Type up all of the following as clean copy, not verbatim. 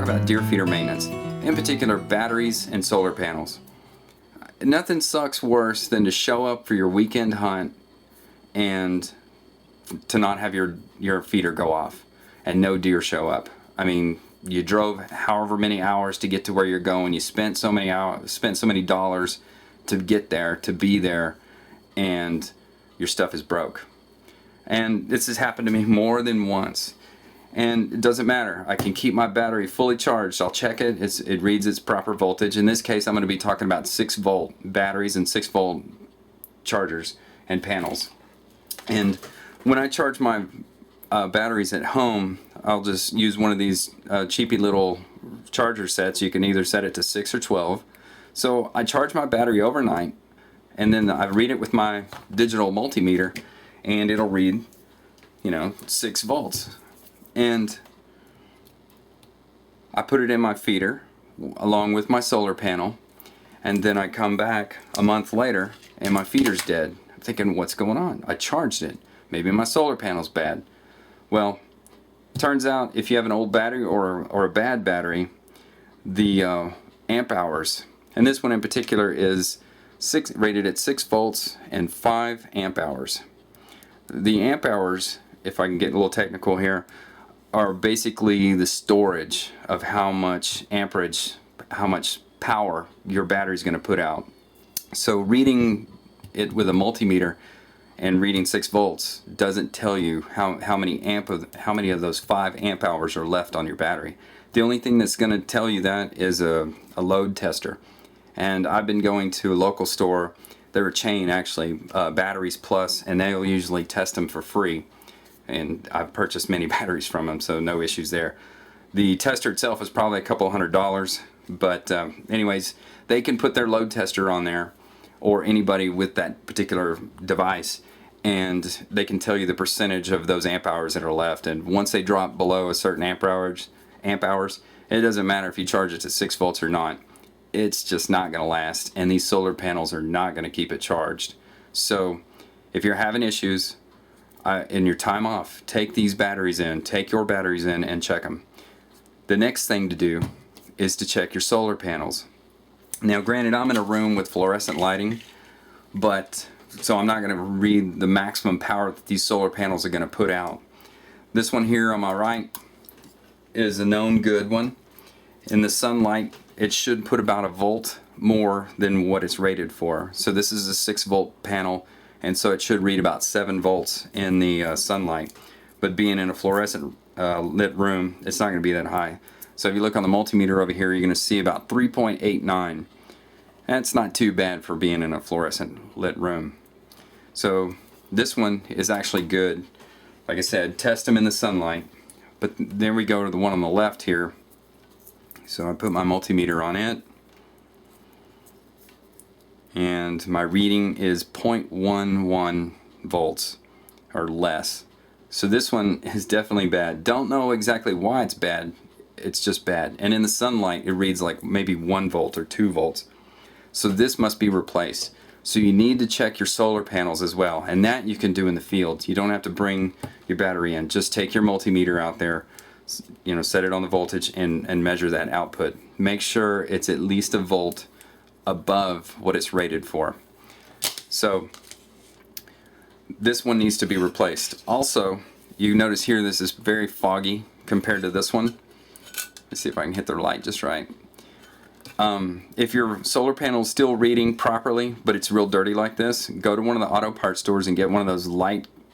talk about deer feeder maintenance, in particular batteries and solar panels. Nothing sucks worse than to show up for your weekend hunt and to not have your feeder go off and no deer show up. I mean, you drove however many hours to get to where you're going. You spent so many hours, spent so many dollars to get there, to be there, and your stuff is broke. And this has happened to me more than once. And it doesn't matter. I can keep my battery fully charged. I'll check it. It reads its proper voltage. In this case, I'm going to be talking about 6-volt batteries and 6-volt chargers and panels. And when I charge my batteries at home, I'll just use one of these cheapy little charger sets. You can either set it to 6 or 12. So I charge my battery overnight, and then I read it with my digital multimeter, and it'll read, 6 volts. And I put it in my feeder along with my solar panel, and then I come back a month later and my feeder's dead. I'm thinking, what's going on? I charged it. Maybe my solar panel's bad. Well, turns out if you have an old battery or a bad battery, the amp hours, and this one in particular is rated at 6 volts and 5 amp hours. The amp hours, if I can get a little technical here, are basically the storage of how much amperage, how much power your battery is going to put out. So reading it with a multimeter and reading 6 volts doesn't tell you how many of those 5 amp hours are left on your battery. The only thing that's going to tell you that is a load tester. And I've been going to a local store, they're a chain actually, Batteries Plus, and they'll usually test them for free. And I've purchased many batteries from them, so no issues there. The tester itself is probably a couple $100, but anyways, they can put their load tester on there, or anybody with that particular device, and they can tell you the percentage of those amp hours that are left. And once they drop below a certain amp hours, it doesn't matter if you charge it to 6 volts or not. It's just not going to last, and these solar panels are not going to keep it charged. So if you're having issues in your time off, take your batteries in and check them. The next thing to do is to check your solar panels. Now granted, I'm in a room with fluorescent lighting, so I'm not going to read the maximum power that these solar panels are going to put out. This one here on my right is a known good one. In the sunlight, it should put about a volt more than what it's rated for. So this is a 6-volt panel, and so it should read about 7 volts in the sunlight. But being in a fluorescent lit room, it's not going to be that high. So if you look on the multimeter over here, you're going to see about 3.89. That's not too bad for being in a fluorescent lit room. So this one is actually good. Like I said, test them in the sunlight. But then we go to the one on the left here. So I put my multimeter on it, and my reading is 0.11 volts or less. So this one is definitely bad. Don't know exactly why it's bad. It's just bad. And in the sunlight, it reads like maybe 1 volt or 2 volts. So this must be replaced. So you need to check your solar panels as well, and that you can do in the field. You don't have to bring your battery in. Just take your multimeter out there, set it on the voltage and measure that output. Make sure it's at least a volt above what it's rated for. So this one needs to be replaced. Also, you notice here this is very foggy compared to this one. Let's see if I can hit the light just right. If your solar panel is still reading properly, but it's real dirty like this, go to one of the auto parts stores and get one of those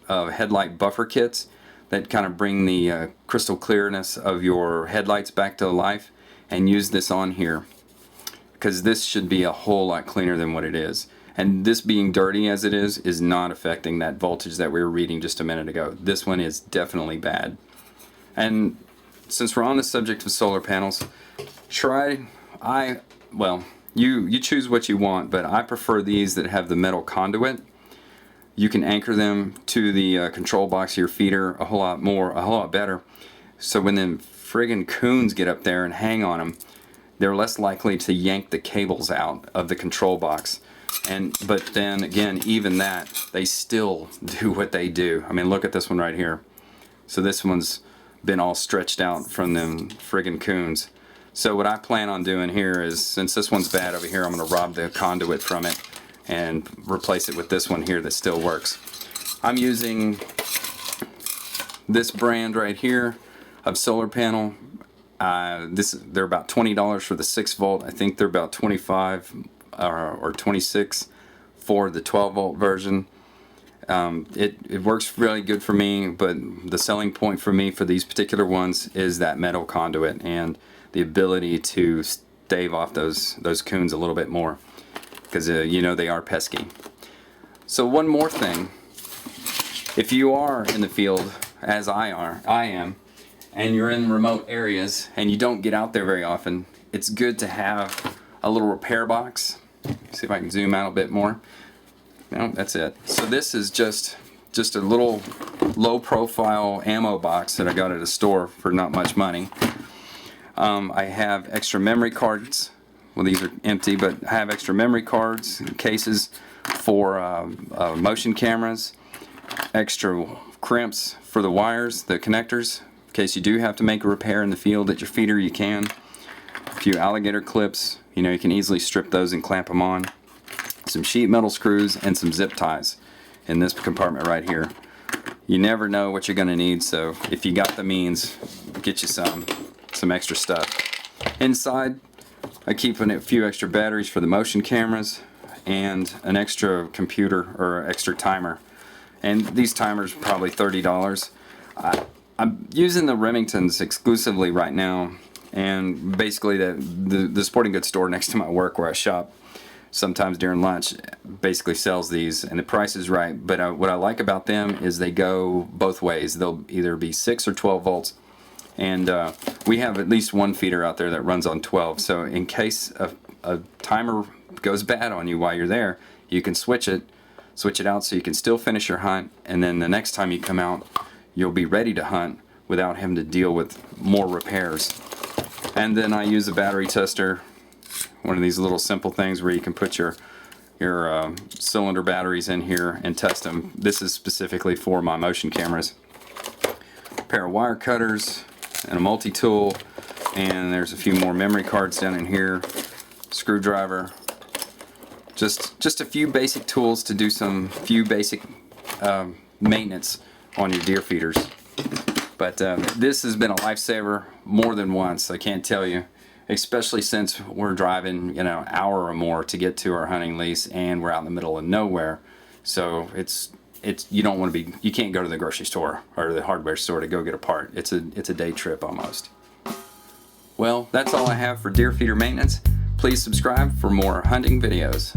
headlight buffer kits that kind of bring the crystal clearness of your headlights back to life, and use this on here, because this should be a whole lot cleaner than what it is. And this being dirty as it is not affecting that voltage that we were reading just a minute ago. This one is definitely bad. And since we're on the subject of solar panels, you choose what you want, but I prefer these that have the metal conduit. You can anchor them to the control box of your feeder a whole lot better. So when them friggin' coons get up there and hang on them, they're less likely to yank the cables out of the control box. But then again, even that, they still do what they do. I mean, look at this one right here. So this one's been all stretched out from them friggin' coons. So what I plan on doing here is, since this one's bad over here, I'm going to rob the conduit from it and replace it with this one here that still works. I'm using this brand right here of solar panel. They're about $20 for the 6-volt. I think they're about 25 or 26 for the 12-volt version. It works really good for me, but the selling point for me for these particular ones is that metal conduit and the ability to stave off those coons a little bit more, because you know they are pesky. So one more thing, if you are in the field, as I am, and you're in remote areas and you don't get out there very often, it's good to have a little repair box. See if I can zoom out a bit more. No, that's it. So this is just a little low profile ammo box that I got at a store for not much money. I have extra memory cards. Well, these are empty, but I have extra memory cards, cases for motion cameras, extra crimps for the wires, the connectors, in case you do have to make a repair in the field at your feeder, you can. A few alligator clips, you know, you can easily strip those and clamp them on. Some sheet metal screws and some zip ties in this compartment right here. You never know what you're going to need, so if you got the means, get you some extra stuff. Inside, I keep a few extra batteries for the motion cameras and an extra computer or extra timer. And these timers are probably $30. I'm using the Remingtons exclusively right now, and basically the sporting goods store next to my work where I shop sometimes during lunch basically sells these, and the price is right. But what I like about them is they go both ways. They'll either be 6 or 12 volts, and we have at least one feeder out there that runs on 12, so in case a timer goes bad on you while you're there, you can switch it out so you can still finish your hunt, and then the next time you come out you'll be ready to hunt without having to deal with more repairs. And then I use a battery tester, one of these little simple things where you can put your cylinder batteries in here and test them. This is specifically for my motion cameras. A pair of wire cutters and a multi-tool, and there's a few more memory cards down in here, screwdriver, just a few basic tools to do some few basic maintenance on your deer feeders. But this has been a lifesaver more than once, I can't tell you, especially since we're driving, you know, an hour or more to get to our hunting lease, and we're out in the middle of nowhere. So you don't want to be, you can't go to the grocery store or the hardware store to go get a part. It's a day trip almost. Well, that's all I have for deer feeder maintenance. Please subscribe for more hunting videos.